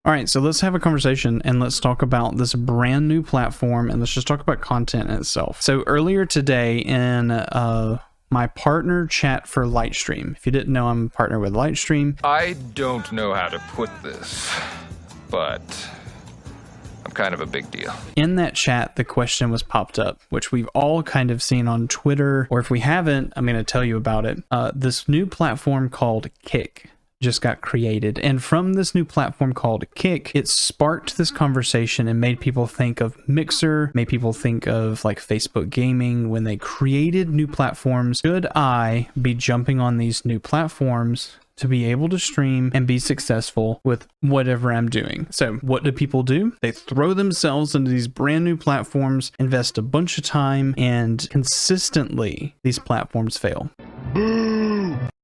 All right, so let's have a conversation and let's talk about this brand new platform and let's just talk about content itself. So earlier today in my partner chat for Lightstream, if you didn't know, I'm a partner with Lightstream. I don't know how to put this, but I'm kind of a big deal. In that chat, the question was popped up, which we've all kind of seen on Twitter, or if we haven't, I'm going to tell you about it. This new platform called Kick just got created, and from this new platform called Kick, it sparked this conversation and made people think of Mixer, made people think of like Facebook gaming. When they created new platforms, should I be jumping on these new platforms to be able to stream and be successful with whatever I'm doing? So what do people do? They throw themselves into these brand new platforms, invest a bunch of time, and consistently these platforms fail.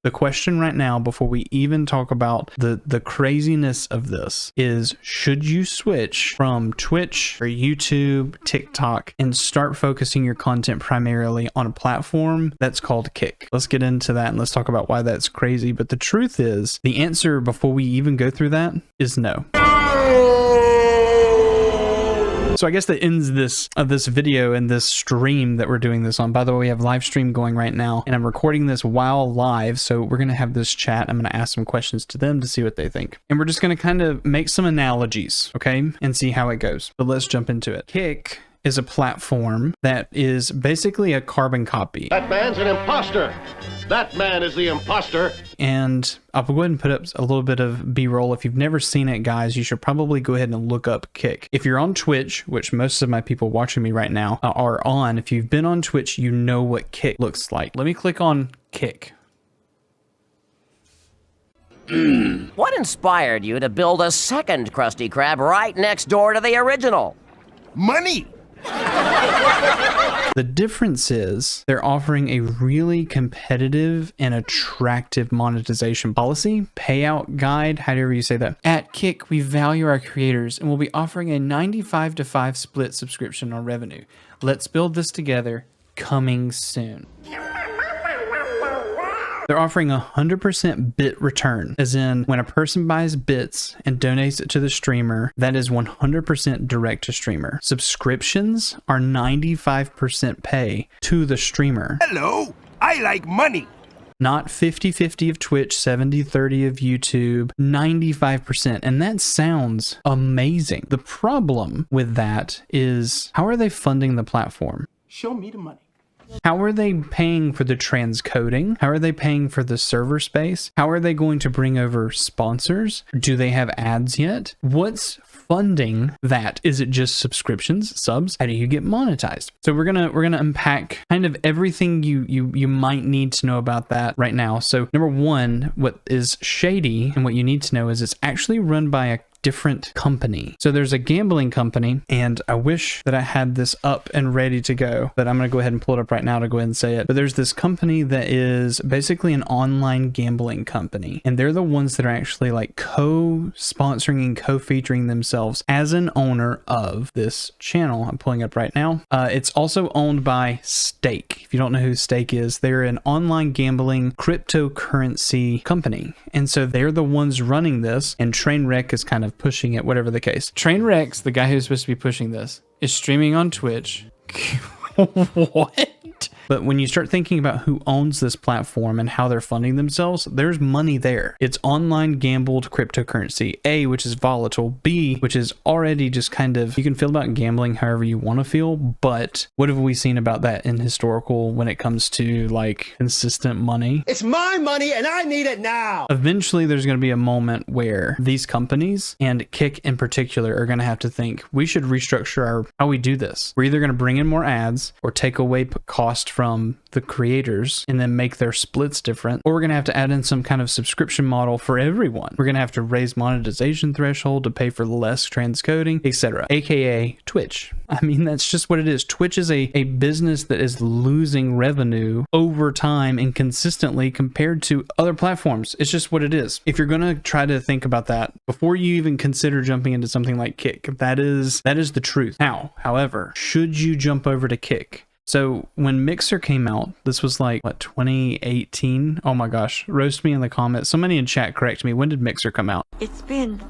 The question right now, before we even talk about the craziness of this, is should you switch from Twitch or YouTube, TikTok, and start focusing your content primarily on a platform that's called Kick? Let's get into that and let's talk about why that's crazy. But the truth is, the answer before we even go through that is no. So I guess that ends this video and this stream that we're doing this on. By the way, we have live stream going right now, and I'm recording this while live. So we're going to have this chat. I'm going to ask some questions to them to see what they think. And we're just going to kind of make some analogies, okay, and see how it goes. But let's jump into it. Kick is a platform that is basically a carbon copy. That man's an imposter. That man is the imposter. And I'll go ahead and put up a little bit of B-roll. If you've never seen it, guys, you should probably go ahead and look up Kick. If you're on Twitch, which most of my people watching me right now are on, if you've been on Twitch, you know what Kick looks like. Let me click on Kick. What inspired you to build a second Krusty Krab right next door to the original? Money! The difference is they're offering a really competitive and attractive monetization policy, payout guide, however you say that. At Kick, we value our creators and we'll be offering a 95-to-5 split subscription on revenue. Let's build this together, coming soon. They're offering 100% bit return, as in when a person buys bits and donates it to the streamer, that is 100% direct to streamer. Subscriptions are 95% pay to the streamer. Hello, I like money. Not 50-50 of Twitch, 70-30 of YouTube, 95%. And that sounds amazing. The problem with that is, how are they funding the platform? Show me the money. How are they paying for the transcoding? How are they paying for the server space? How are they going to bring over sponsors? Do they have ads yet? What's funding that? Is it just subscriptions, subs? How do you get monetized? So we're gonna unpack kind of everything you might need to know about that right now. So number one, what is shady and what you need to know is it's actually run by a different company. So there's a gambling company, and I wish that I had this up and ready to go, but I'm going to go ahead and pull it up right now to go ahead and say it. But there's this company that is basically an online gambling company, and they're the ones that are actually like co-sponsoring and co-featuring themselves as an owner of this channel. I'm pulling up right now. It's also owned by Stake. If you don't know who Stake is, they're an online gambling cryptocurrency company. And so they're the ones running this, and Trainwreck is kind of pushing it, whatever the case. Trainwreck's the guy who's supposed to be pushing this, is streaming on Twitch. What? But when you start thinking about who owns this platform and how they're funding themselves, there's money there. It's online gambled cryptocurrency. A, which is volatile. B, which is already just kind of, you can feel about gambling however you want to feel, but what have we seen about that in historical when it comes to like consistent money? It's my money and I need it now. Eventually there's going to be a moment where these companies, and Kick in particular, are going to have to think, we should restructure how we do this. We're either going to bring in more ads or take away cost from the creators and then make their splits different, or we're going to have to add in some kind of subscription model for everyone. We're going to have to raise monetization threshold to pay for less transcoding, etc., aka Twitch. I mean, that's just what it is. Twitch is a business that is losing revenue over time and consistently compared to other platforms. It's just what it is. If you're going to try to think about that before you even consider jumping into something like Kick, that is the truth. Now, however, should you jump over to Kick? So when Mixer came out, this was like, what, 2018? Oh my gosh, roast me in the comments. Somebody in chat correct me. When did Mixer come out? It's been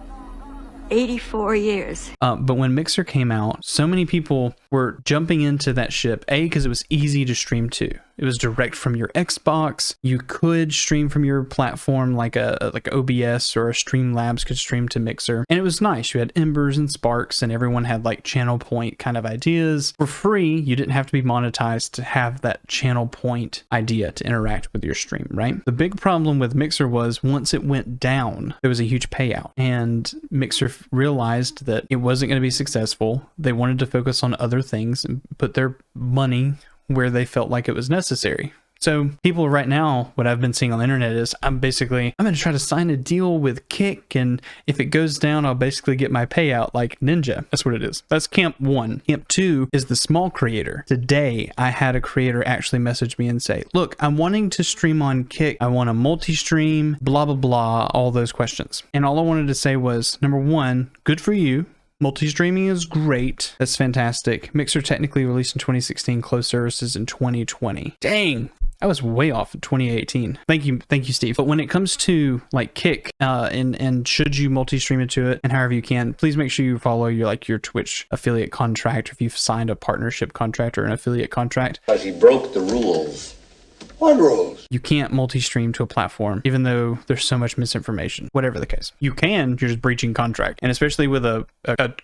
84 years. But when Mixer came out, so many people were jumping into that ship, A, because it was easy to stream to. It was direct from your Xbox. You could stream from your platform like OBS or a Streamlabs could stream to Mixer. And it was nice. You had Embers and Sparks and everyone had like channel point kind of ideas. For free, you didn't have to be monetized to have that channel point idea to interact with your stream, right? The big problem with Mixer was once it went down, there was a huge payout. And Mixer realized that it wasn't going to be successful. They wanted to focus on other things and put their money where they felt like it was necessary. So people right now, what I've been seeing on the internet is I'm going to try to sign a deal with Kick, and if it goes down, I'll basically get my payout like Ninja. That's what it is. That's camp 1. Camp 2 is the small creator. Today, I had a creator actually message me and say, look, I'm wanting to stream on Kick. I want a multi-stream, blah, blah, blah, all those questions. And all I wanted to say was, number 1, good for you. Multi-streaming is great. That's fantastic. Mixer technically released in 2016, closed services in 2020. Dang, I was way off in 2018. Thank you, Steve. But when it comes to like Kick, and should you multi-stream into it, and however you can, please make sure you follow your Twitch affiliate contract, or if you've signed a partnership contract or an affiliate contract. Because he broke the rules. What rules? You can't multi-stream to a platform, even though there's so much misinformation. Whatever the case. You can, you're just breaching contract. And especially with a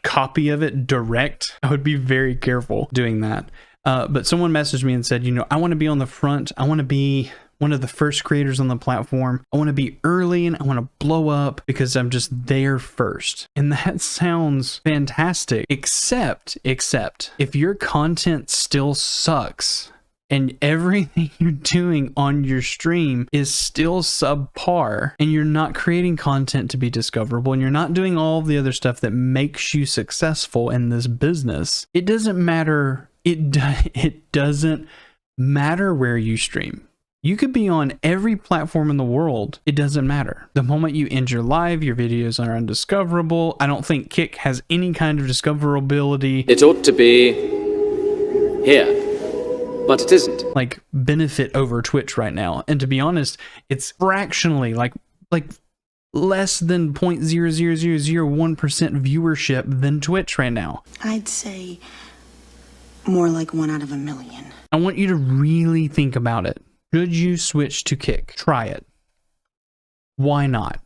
copy of it direct, I would be very careful doing that. But someone messaged me and said, I want to be on the front. I want to be one of the first creators on the platform. I want to be early and I want to blow up because I'm just there first. And that sounds fantastic, except if your content still sucks, and everything you're doing on your stream is still subpar, and you're not creating content to be discoverable, and you're not doing all the other stuff that makes you successful in this business, it doesn't matter. It doesn't matter where you stream. You could be on every platform in the world. It doesn't matter. The moment you end your live, your videos are undiscoverable. I don't think Kick has any kind of discoverability. It ought to be here. But it isn't. Like benefit over Twitch right now. And to be honest, it's fractionally like less than 0.00001% viewership than Twitch right now. I'd say more like 1 out of a million. I want you to really think about it. Should you switch to Kick? Try it. Why not?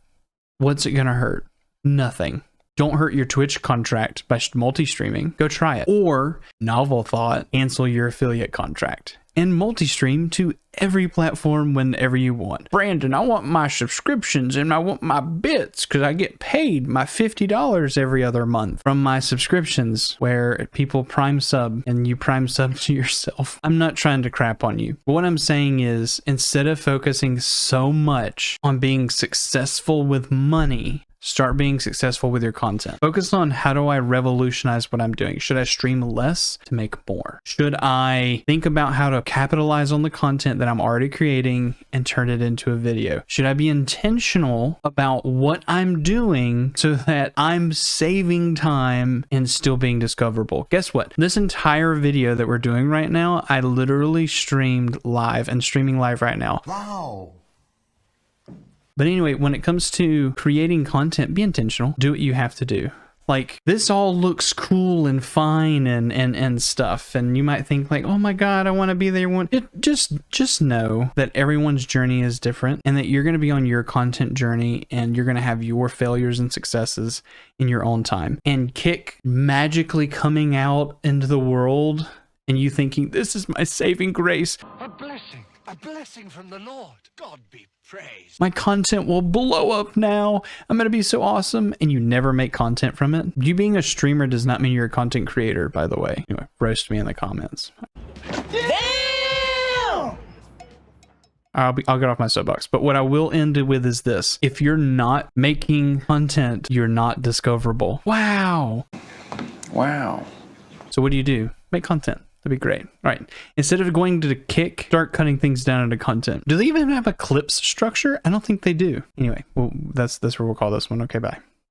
What's it gonna hurt? Nothing. Don't hurt your Twitch contract by multi-streaming. Go try it. Or, novel thought, cancel your affiliate contract and multi-stream to every platform whenever you want. Brandon, I want my subscriptions and I want my bits because I get paid my $50 every other month from my subscriptions where people prime sub and you prime sub to yourself. I'm not trying to crap on you. But what I'm saying is, instead of focusing so much on being successful with money, start being successful with your content. Focus on, how do I revolutionize what I'm doing? Should I stream less to make more? Should I think about how to capitalize on the content that I'm already creating and turn it into a video? Should I be intentional about what I'm doing so that I'm saving time and still being discoverable? Guess what? This entire video that we're doing right now, I literally streamed live and streaming live right now. Wow. But anyway, when it comes to creating content, be intentional. Do what you have to do. Like, this all looks cool and fine and stuff. And you might think like, oh my God, I want to be there. Just know that everyone's journey is different and that you're going to be on your content journey and you're going to have your failures and successes in your own time. And Kick magically coming out into the world and you thinking, this is my saving grace. A blessing from the Lord. God be praised. My content will blow up now. I'm going to be so awesome. And you never make content from it. You being a streamer does not mean you're a content creator, by the way. Anyway, roast me in the comments. Damn! I'll get off my soapbox. But what I will end it with is this. If you're not making content, you're not discoverable. Wow. So what do? Make content. That'd be great. All right. Instead of going to Kick, start cutting things down into content. Do they even have a clips structure? I don't think they do. Anyway, well, that's where we'll call this one. Okay, bye.